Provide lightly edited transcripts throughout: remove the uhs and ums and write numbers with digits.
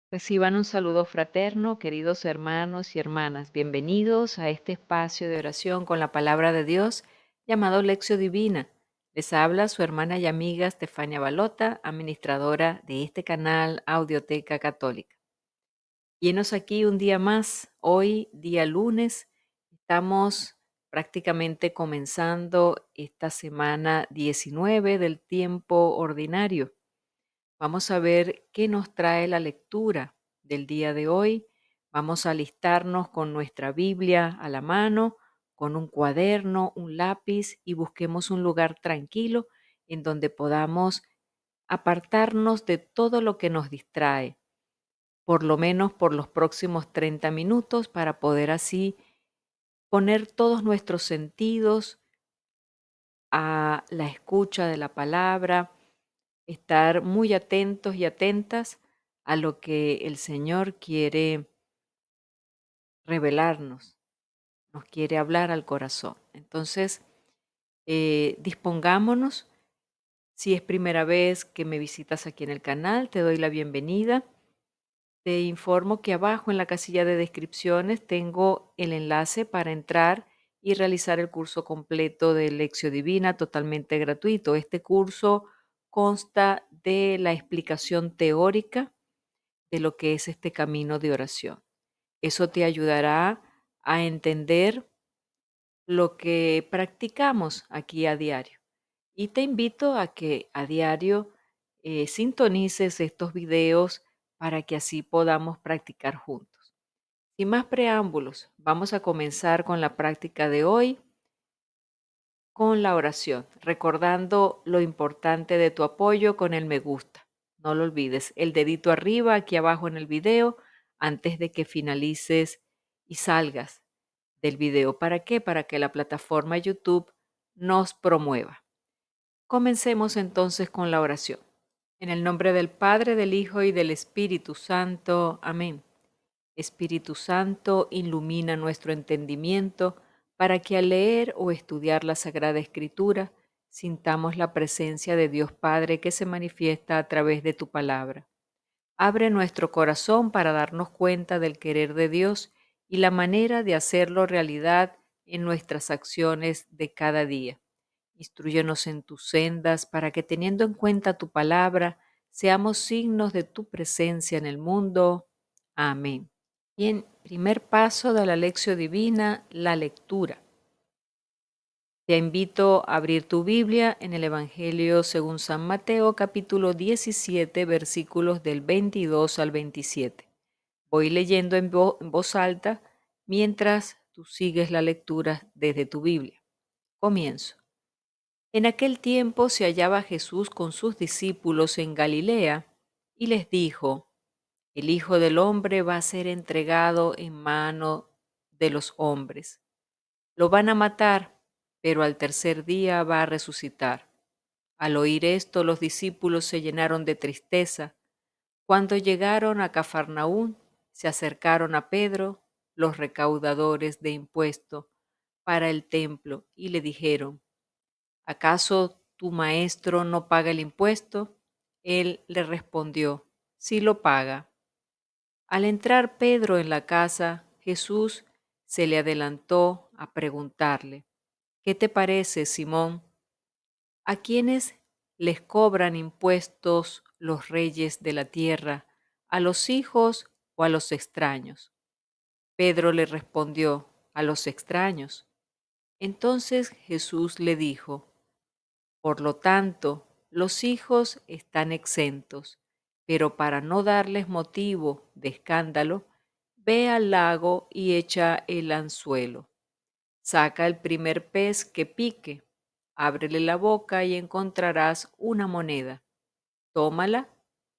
Reciban un saludo fraterno, queridos hermanos y hermanas. Bienvenidos a este espacio de oración con la palabra de Dios llamado Lección Divina. Les habla su hermana y amiga Estefania Balota, administradora de este canal Audioteca Católica. Llenos aquí un día más, hoy día lunes, estamos prácticamente comenzando esta semana 19 del tiempo ordinario. Vamos a ver qué nos trae la lectura del día de hoy. Vamos a alistarnos con nuestra Biblia a la mano, con un cuaderno, un lápiz y busquemos un lugar tranquilo en donde podamos apartarnos de todo lo que nos distrae, por lo menos por los próximos 30 minutos, para poder así poner todos nuestros sentidos a la escucha de la palabra, estar muy atentos y atentas a lo que el Señor quiere revelarnos, nos quiere hablar al corazón. Entonces, dispongámonos. Si es primera vez que me visitas aquí en el canal, te doy la bienvenida. Te informo que abajo en la casilla de descripciones tengo el enlace para entrar y realizar el curso completo de Lección Divina totalmente gratuito. Este curso consta de la explicación teórica de lo que es este camino de oración. Eso te ayudará a entender lo que practicamos aquí a diario. Y te invito a que a diario sintonices estos videos para que así podamos practicar juntos. Sin más preámbulos, vamos a comenzar con la práctica de hoy, con la oración, recordando lo importante de tu apoyo con el me gusta. No lo olvides, el dedito arriba aquí abajo en el video antes de que finalices y salgas del video. ¿Para qué? Para que la plataforma YouTube nos promueva. Comencemos entonces con la oración. En el nombre del Padre, del Hijo y del Espíritu Santo. Amén. Espíritu Santo, ilumina nuestro entendimiento para que al leer o estudiar la Sagrada Escritura sintamos la presencia de Dios Padre que se manifiesta a través de tu palabra. Abre nuestro corazón para darnos cuenta del querer de Dios y la manera de hacerlo realidad en nuestras acciones de cada día. Instrúyenos en tus sendas para que, teniendo en cuenta tu palabra, seamos signos de tu presencia en el mundo. Amén. Bien, primer paso de la lección divina, la lectura. Te invito a abrir tu Biblia en el Evangelio según San Mateo, capítulo 17, versículos del 22 al 27. Voy leyendo en voz alta mientras tú sigues la lectura desde tu Biblia. Comienzo. En aquel tiempo se hallaba Jesús con sus discípulos en Galilea y les dijo: el Hijo del Hombre va a ser entregado en mano de los hombres. Lo van a matar, pero al tercer día va a resucitar. Al oír esto, los discípulos se llenaron de tristeza. Cuando llegaron a Cafarnaún, se acercaron a Pedro, los recaudadores de impuesto para el templo, y le dijeron: ¿acaso tu maestro no paga el impuesto? Él le respondió: sí lo paga. Al entrar Pedro en la casa, Jesús se le adelantó a preguntarle: ¿qué te parece, Simón? ¿A quiénes les cobran impuestos los reyes de la tierra? ¿A los hijos o a los extraños? Pedro le respondió: a los extraños. Entonces Jesús le dijo: por lo tanto, los hijos están exentos, pero para no darles motivo de escándalo, ve al lago y echa el anzuelo. Saca el primer pez que pique, ábrele la boca y encontrarás una moneda. Tómala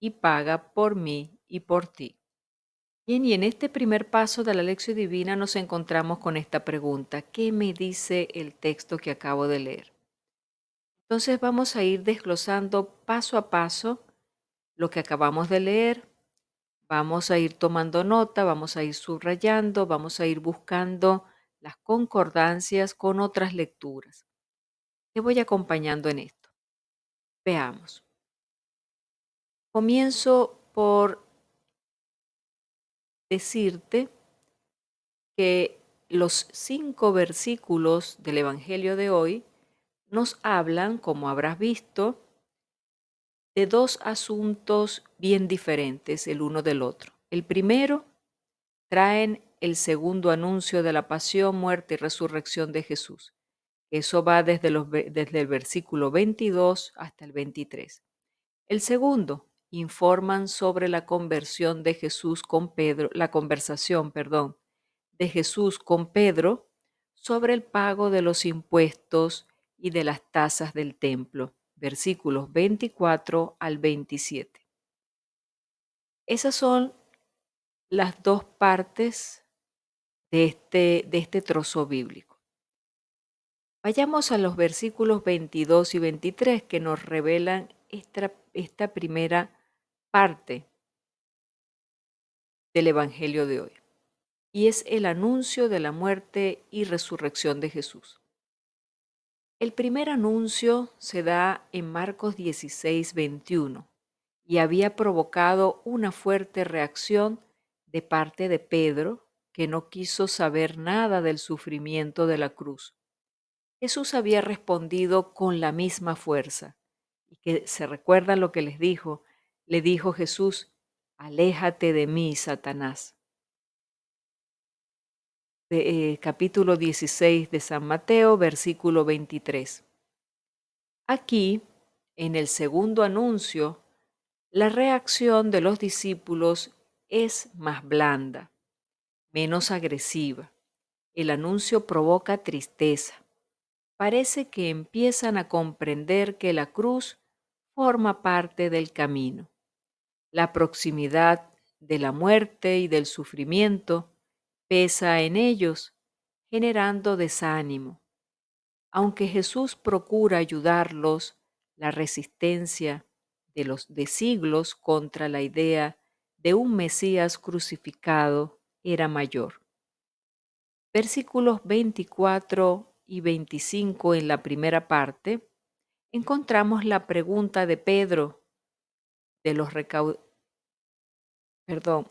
y paga por mí y por ti. Bien, y en este primer paso de la lección divina nos encontramos con esta pregunta: ¿qué me dice el texto que acabo de leer? Entonces vamos a ir desglosando paso a paso lo que acabamos de leer. Vamos a ir tomando nota, vamos a ir subrayando, vamos a ir buscando las concordancias con otras lecturas. Te voy acompañando en esto. Veamos. Comienzo por decirte que los 5 versículos del Evangelio de hoy nos hablan, como habrás visto, de dos asuntos bien diferentes el uno del otro. El primero, traen el segundo anuncio de la pasión, muerte y resurrección de Jesús. Eso va desde el versículo 22 hasta el 23. El segundo, informan sobre la conversión de Jesús con Pedro, la conversación, perdón, de Jesús con Pedro sobre el pago de los impuestos y de las tasas del templo, versículos 24 al 27. Esas son las dos partes de este trozo bíblico. Vayamos a los versículos 22 y 23 que nos revelan esta primera parte del Evangelio de hoy, y es el anuncio de la muerte y resurrección de Jesús. El primer anuncio se da en Marcos 16, 21 y había provocado una fuerte reacción de parte de Pedro, que no quiso saber nada del sufrimiento de la cruz. Jesús había respondido con la misma fuerza. Y que se recuerda lo que les dijo. Le dijo Jesús: aléjate de mí, Satanás. Capítulo 16 de San Mateo, versículo 23. Aquí, en el segundo anuncio, la reacción de los discípulos es más blanda, menos agresiva. El anuncio provoca tristeza. Parece que empiezan a comprender que la cruz forma parte del camino. La proximidad de la muerte y del sufrimiento pesa en ellos, generando desánimo. Aunque Jesús procura ayudarlos, la resistencia de siglos contra la idea de un Mesías crucificado era mayor. Versículos 24 y 25 en la primera parte, encontramos la pregunta de Pedro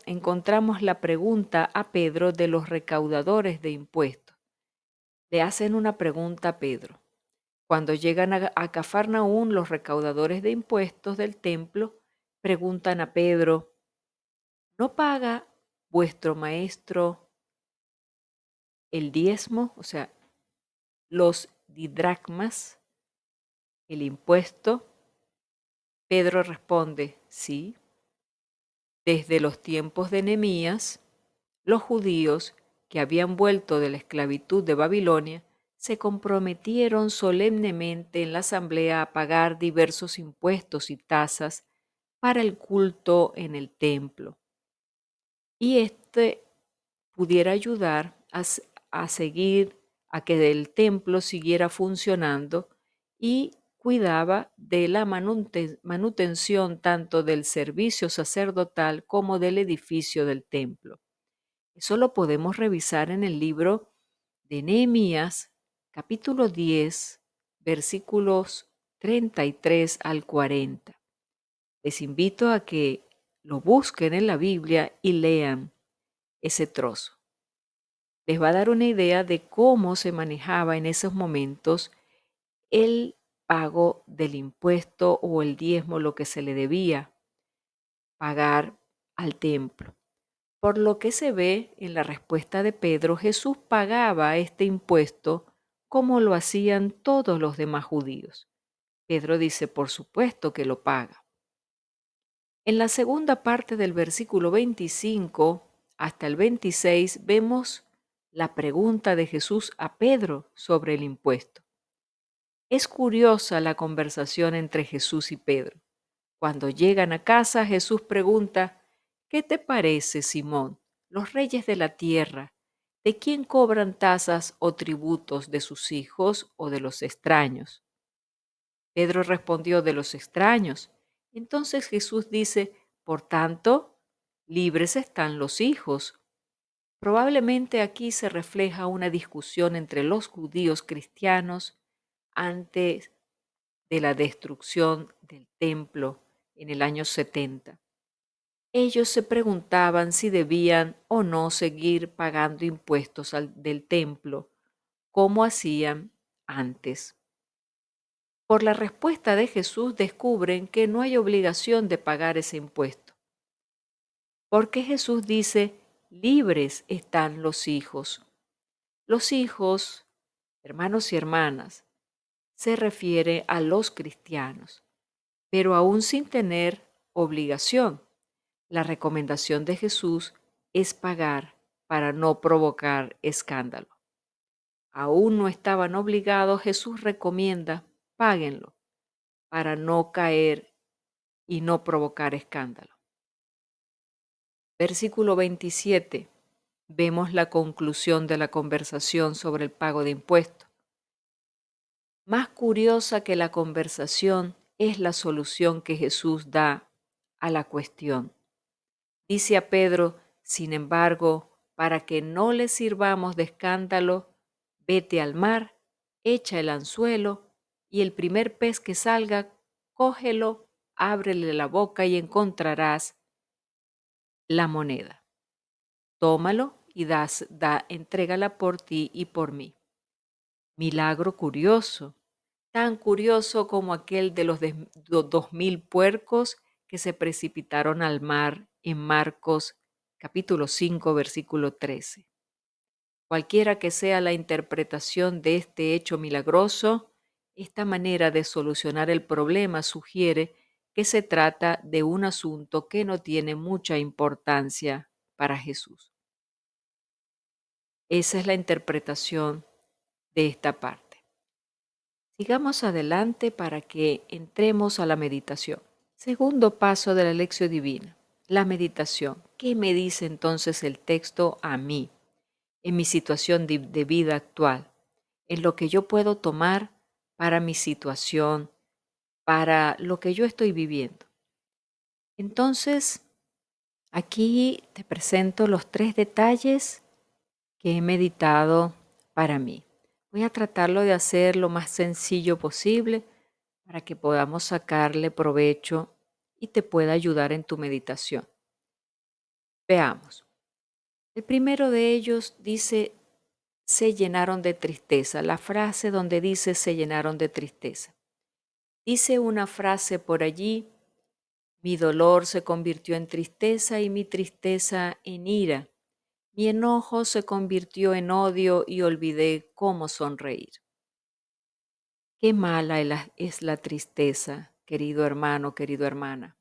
encontramos la pregunta a Pedro de los recaudadores de impuestos. Le hacen una pregunta a Pedro. Cuando llegan a Cafarnaún, los recaudadores de impuestos del templo preguntan a Pedro: ¿no paga vuestro maestro el diezmo? O sea, los didracmas, el impuesto. Pedro responde: sí. Desde los tiempos de Nehemías, los judíos que habían vuelto de la esclavitud de Babilonia se comprometieron solemnemente en la asamblea a pagar diversos impuestos y tasas para el culto en el templo. Y pudiera ayudar a seguir, a que el templo siguiera funcionando, y cuidaba de la manutención tanto del servicio sacerdotal como del edificio del templo. Eso lo podemos revisar en el libro de Nehemías, capítulo 10, versículos 33 al 40. Les invito a que lo busquen en la Biblia y lean ese trozo. Les va a dar una idea de cómo se manejaba en esos momentos el pago del impuesto o el diezmo, lo que se le debía pagar al templo. Por lo que se ve en la respuesta de Pedro, Jesús pagaba este impuesto como lo hacían todos los demás judíos. Pedro dice: por supuesto que lo paga. En la segunda parte del versículo 25 hasta el 26 vemos la pregunta de Jesús a Pedro sobre el impuesto. Es curiosa la conversación entre Jesús y Pedro. Cuando llegan a casa, Jesús pregunta: ¿qué te parece, Simón? Los reyes de la tierra, ¿de quién cobran tasas o tributos, de sus hijos o de los extraños? Pedro respondió: de los extraños. Entonces Jesús dice: por tanto, libres están los hijos. Probablemente aquí se refleja una discusión entre los judíos cristianos antes de la destrucción del templo en el año 70. Ellos se preguntaban si debían o no seguir pagando impuestos del templo, como hacían antes. Por la respuesta de Jesús descubren que no hay obligación de pagar ese impuesto, porque Jesús dice, libres están los hijos. Los hijos, hermanos y hermanas, se refiere a los cristianos, pero aún sin tener obligación. La recomendación de Jesús es pagar para no provocar escándalo. Aún no estaban obligados, Jesús recomienda, páguenlo para no caer y no provocar escándalo. Versículo 27. Vemos la conclusión de la conversación sobre el pago de impuestos. Más curiosa que la conversación es la solución que Jesús da a la cuestión. Dice a Pedro, sin embargo, para que no le sirvamos de escándalo, vete al mar, echa el anzuelo y el primer pez que salga, cógelo, ábrele la boca y encontrarás la moneda. Tómalo y entrégala por ti y por mí. Milagro curioso, tan curioso como aquel de los 2000 puercos que se precipitaron al mar en Marcos capítulo 5, versículo 13. Cualquiera que sea la interpretación de este hecho milagroso, esta manera de solucionar el problema sugiere que se trata de un asunto que no tiene mucha importancia para Jesús. Esa es la interpretación de esta parte. Sigamos adelante para que entremos a la meditación. Segundo paso de la lección divina, la meditación. ¿Qué me dice entonces el texto a mí, en mi situación de vida actual, en lo que yo puedo tomar para mi situación, para lo que yo estoy viviendo? Entonces, aquí te presento los 3 detalles que he meditado para mí. Voy a tratarlo de hacer lo más sencillo posible para que podamos sacarle provecho y te pueda ayudar en tu meditación. Veamos. El primero de ellos dice, se llenaron de tristeza. La frase donde dice se llenaron de tristeza. Dice una frase por allí, mi dolor se convirtió en tristeza y mi tristeza en ira. Mi enojo se convirtió en odio y olvidé cómo sonreír. Qué mala es la tristeza, querido hermano, querida hermana.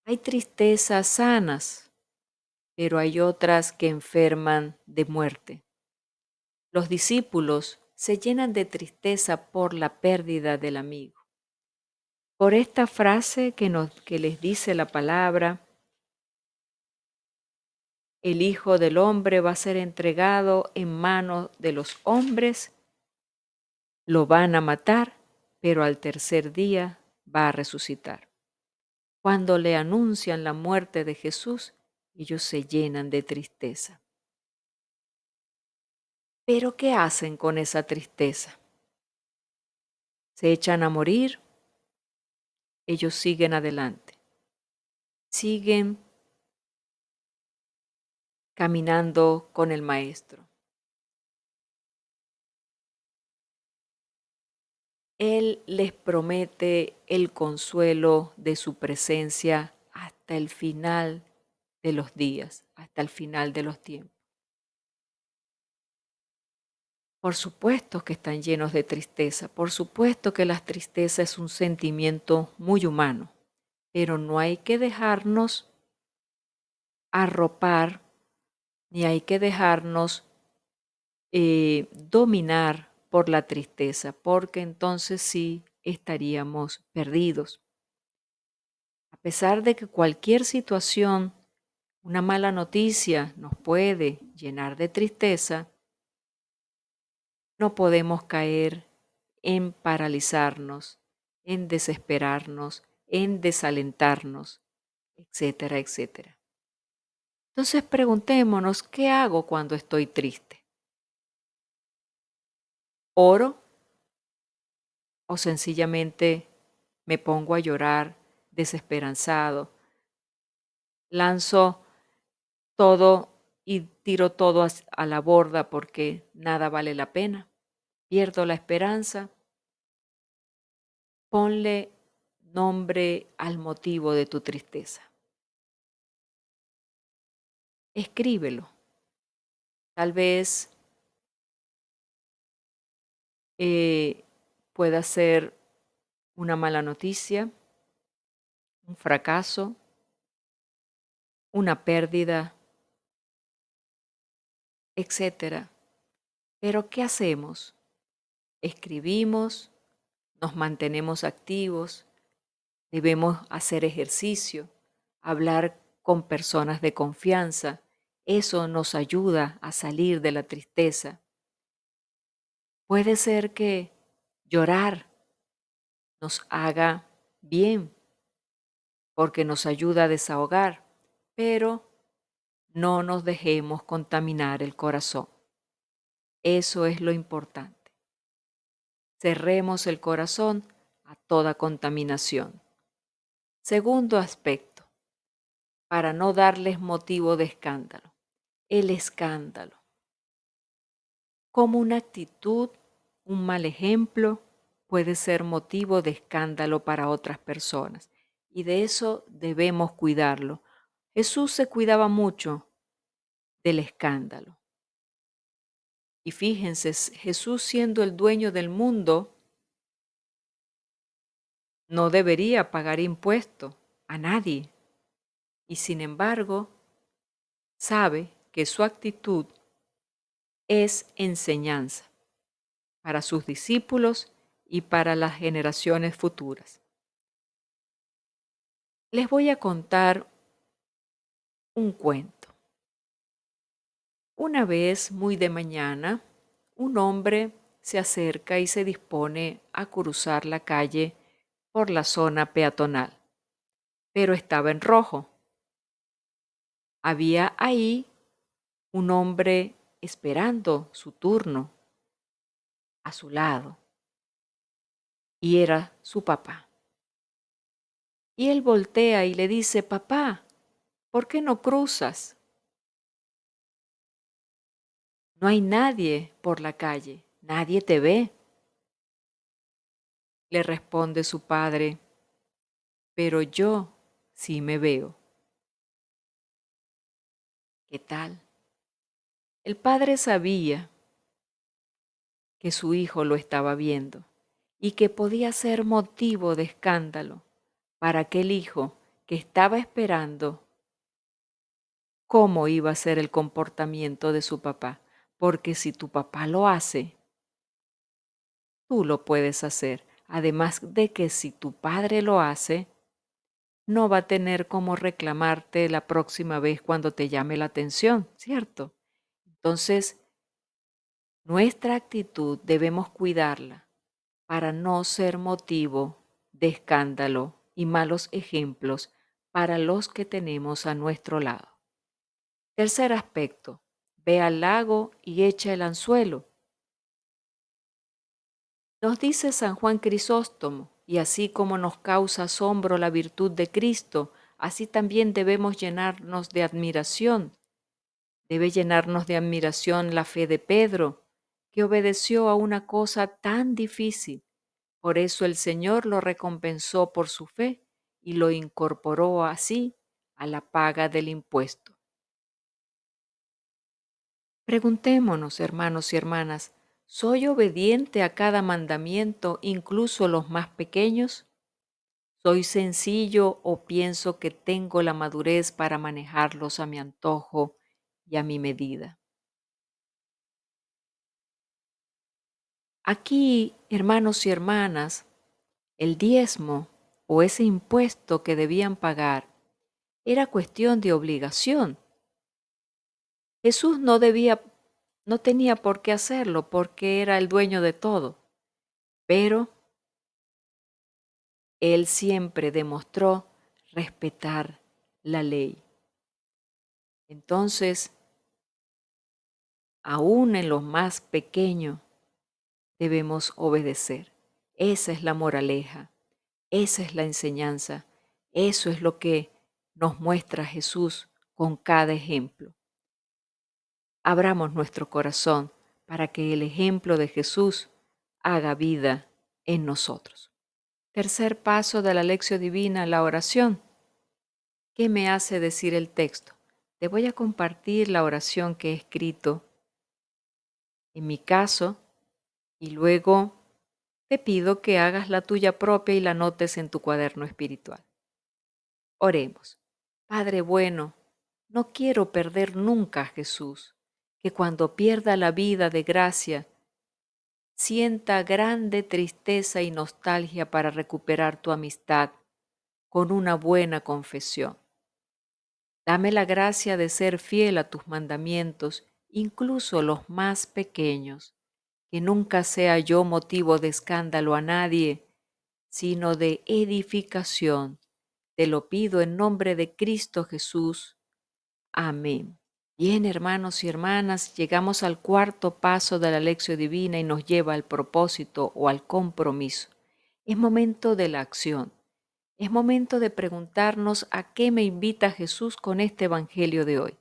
Hay tristezas sanas, pero hay otras que enferman de muerte. Los discípulos se llenan de tristeza por la pérdida del amigo. Por esta frase que les dice la palabra, el Hijo del Hombre va a ser entregado en manos de los hombres, lo van a matar, pero al tercer día va a resucitar. Cuando le anuncian la muerte de Jesús, ellos se llenan de tristeza. Pero ¿qué hacen con esa tristeza? ¿Se echan a morir? Ellos siguen adelante. Siguen caminando con el Maestro. Él les promete el consuelo de su presencia hasta el final de los días, hasta el final de los tiempos. Por supuesto que están llenos de tristeza, por supuesto que la tristeza es un sentimiento muy humano, pero no hay que dejarnos arropar, ni hay que dejarnos dominar por la tristeza, porque entonces sí estaríamos perdidos. A pesar de que cualquier situación, una mala noticia nos puede llenar de tristeza, no podemos caer en paralizarnos, en desesperarnos, en desalentarnos, etcétera, etcétera. Entonces preguntémonos, ¿qué hago cuando estoy triste? ¿Oro o sencillamente me pongo a llorar desesperanzado, lanzo todo y tiro todo a la borda porque nada vale la pena, pierdo la esperanza. Ponle nombre al motivo de tu tristeza. Escríbelo. Tal vez eh, pueda ser una mala noticia, un fracaso, una pérdida, etcétera. Pero ¿qué hacemos? Escribimos, nos mantenemos activos, debemos hacer ejercicio, hablar con personas de confianza. Eso nos ayuda a salir de la tristeza. Puede ser que llorar nos haga bien porque nos ayuda a desahogar, pero no nos dejemos contaminar el corazón. Eso es lo importante. Cerremos el corazón a toda contaminación. Segundo aspecto, para no darles motivo de escándalo. El escándalo. Como una actitud, un mal ejemplo, puede ser motivo de escándalo para otras personas. Y de eso debemos cuidarlo. Jesús se cuidaba mucho del escándalo. Y fíjense, Jesús siendo el dueño del mundo, no debería pagar impuesto a nadie. Y sin embargo, sabe que su actitud es enseñanza para sus discípulos y para las generaciones futuras. Les voy a contar un cuento. Una vez, muy de mañana, un hombre se acerca y se dispone a cruzar la calle por la zona peatonal, pero estaba en rojo. Había ahí un hombre esperando su turno a su lado y era su papá. Y él voltea y le dice, papá, ¿por qué no cruzas? No hay nadie por la calle, nadie te ve. Le responde su padre, pero yo sí me veo. ¿Qué tal? El padre sabía que su hijo lo estaba viendo y que podía ser motivo de escándalo para aquel hijo que estaba esperando cómo iba a ser el comportamiento de su papá. Porque si tu papá lo hace, tú lo puedes hacer. Además de que si tu padre lo hace, no va a tener cómo reclamarte la próxima vez cuando te llame la atención, ¿cierto? Entonces, nuestra actitud debemos cuidarla para no ser motivo de escándalo y malos ejemplos para los que tenemos a nuestro lado. Tercer aspecto, ve al lago y echa el anzuelo. Nos dice San Juan Crisóstomo, y así como nos causa asombro la virtud de Cristo, así también debemos llenarnos de admiración. Debe llenarnos de admiración la fe de Pedro, que obedeció a una cosa tan difícil. Por eso el Señor lo recompensó por su fe y lo incorporó así a la paga del impuesto. Preguntémonos, hermanos y hermanas, ¿soy obediente a cada mandamiento, incluso los más pequeños? ¿Soy sencillo o pienso que tengo la madurez para manejarlos a mi antojo y a mi medida? Aquí, hermanos y hermanas, el diezmo o ese impuesto que debían pagar era cuestión de obligación. Jesús no tenía por qué hacerlo porque era el dueño de todo, pero él siempre demostró respetar la ley. Entonces, aún en lo más pequeño, debemos obedecer. Esa es la moraleja, esa es la enseñanza, eso es lo que nos muestra Jesús con cada ejemplo. Abramos nuestro corazón para que el ejemplo de Jesús haga vida en nosotros. Tercer paso de la lección divina, la oración. ¿Qué me hace decir el texto? Te voy a compartir la oración que he escrito en mi caso y luego te pido que hagas la tuya propia y la anotes en tu cuaderno espiritual. Oremos. Padre bueno, no quiero perder nunca a Jesús, que cuando pierda la vida de gracia, sienta grande tristeza y nostalgia para recuperar tu amistad con una buena confesión. Dame la gracia de ser fiel a tus mandamientos, incluso los más pequeños, que nunca sea yo motivo de escándalo a nadie, sino de edificación. Te lo pido en nombre de Cristo Jesús. Amén. Bien, hermanos y hermanas, llegamos al cuarto paso de la lección divina y nos lleva al propósito o al compromiso. Es momento de la acción. Es momento de preguntarnos a qué me invita Jesús con este evangelio de hoy.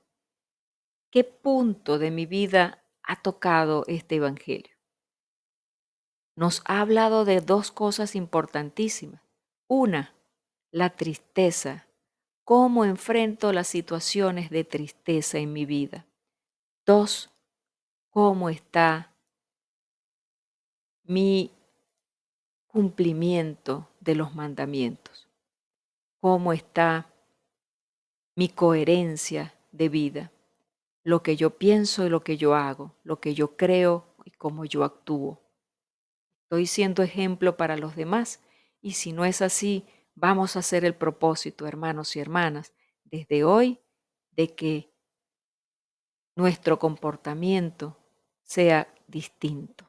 ¿Qué punto de mi vida ha tocado este evangelio? Nos ha hablado de dos cosas importantísimas. Una, la tristeza. ¿Cómo enfrento las situaciones de tristeza en mi vida? Dos, ¿cómo está mi cumplimiento de los mandamientos? ¿Cómo está mi coherencia de vida? Lo que yo pienso y lo que yo hago, lo que yo creo y cómo yo actúo. Estoy siendo ejemplo para los demás y si no es así, vamos a hacer el propósito, hermanos y hermanas, desde hoy, de que nuestro comportamiento sea distinto,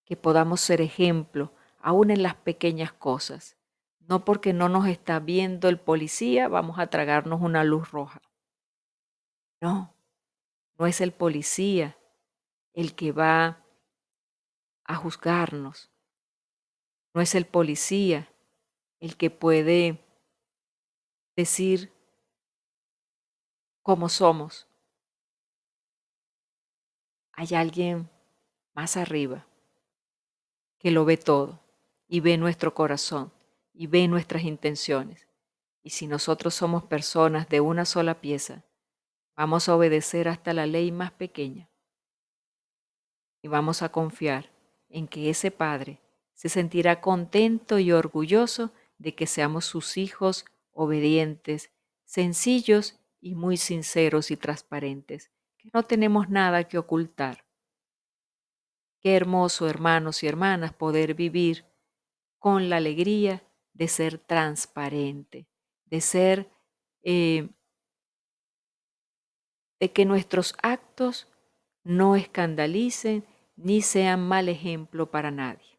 que podamos ser ejemplo aún en las pequeñas cosas. No porque no nos está viendo el policía, vamos a tragarnos una luz roja. No, no es el policía el que va a juzgarnos. No es el policía el que puede decir cómo somos. Hay alguien más arriba que lo ve todo y ve nuestro corazón y ve nuestras intenciones. Y si nosotros somos personas de una sola pieza, vamos a obedecer hasta la ley más pequeña y vamos a confiar en que ese Padre se sentirá contento y orgulloso de que seamos sus hijos obedientes, sencillos y muy sinceros y transparentes, que no tenemos nada que ocultar. Qué hermoso, hermanos y hermanas, poder vivir con la alegría de ser transparente, de ser, de que nuestros actos no escandalicen ni sean mal ejemplo para nadie.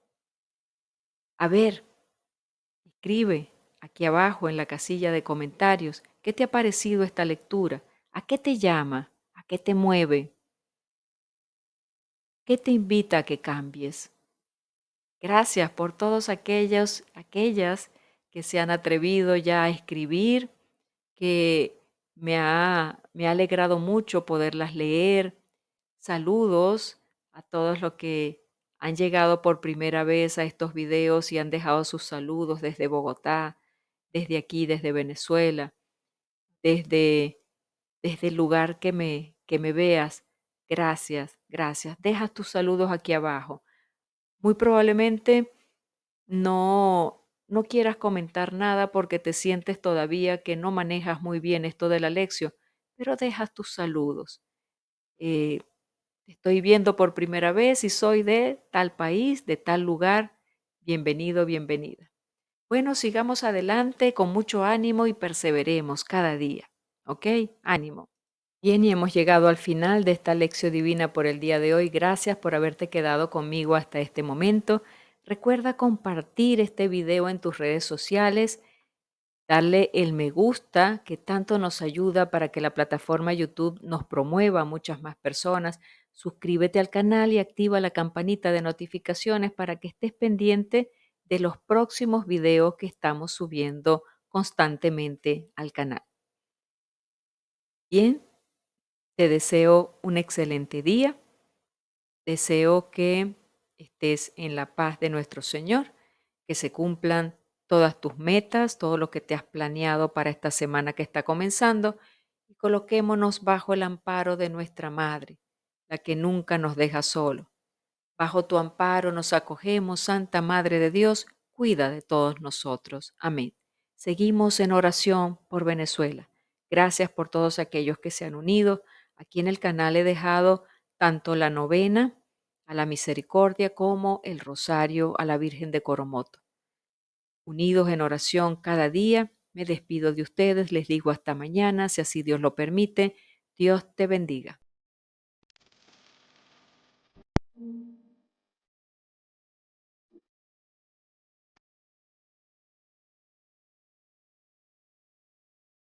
A ver, escribe aquí abajo en la casilla de comentarios qué te ha parecido esta lectura, a qué te llama, a qué te mueve, qué te invita a que cambies. Gracias por todos aquellas que se han atrevido ya a escribir, que me ha alegrado mucho poderlas leer. Saludos a todos los que han llegado por primera vez a estos videos y han dejado sus saludos desde Bogotá, desde aquí, desde Venezuela, desde, desde el lugar que me veas. Gracias, gracias. Deja tus saludos aquí abajo. Muy probablemente no quieras comentar nada porque te sientes todavía que no manejas muy bien esto de la lección, pero dejas tus saludos. Eh, Te estoy viendo por primera vez y soy de tal país, de tal lugar. Bienvenido, bienvenida. Bueno, sigamos adelante con mucho ánimo y perseveremos cada día. ¿Ok? Ánimo. Bien, y hemos llegado al final de esta lección divina por el día de hoy. Gracias por haberte quedado conmigo hasta este momento. Recuerda compartir este video en tus redes sociales, darle el me gusta que tanto nos ayuda para que la plataforma YouTube nos promueva a muchas más personas. Suscríbete al canal y activa la campanita de notificaciones para que estés pendiente de los próximos videos que estamos subiendo constantemente al canal. Bien, te deseo un excelente día. Deseo que estés en la paz de nuestro Señor, que se cumplan todas tus metas, todo lo que te has planeado para esta semana que está comenzando, y coloquémonos bajo el amparo de nuestra Madre, la que nunca nos deja solo. Bajo tu amparo nos acogemos, Santa Madre de Dios, cuida de todos nosotros. Amén. Seguimos en oración por Venezuela. Gracias por todos aquellos que se han unido. Aquí en el canal he dejado tanto la novena a la misericordia como el rosario a la Virgen de Coromoto. Unidos en oración cada día, me despido de ustedes, les digo hasta mañana, si así Dios lo permite. Dios te bendiga.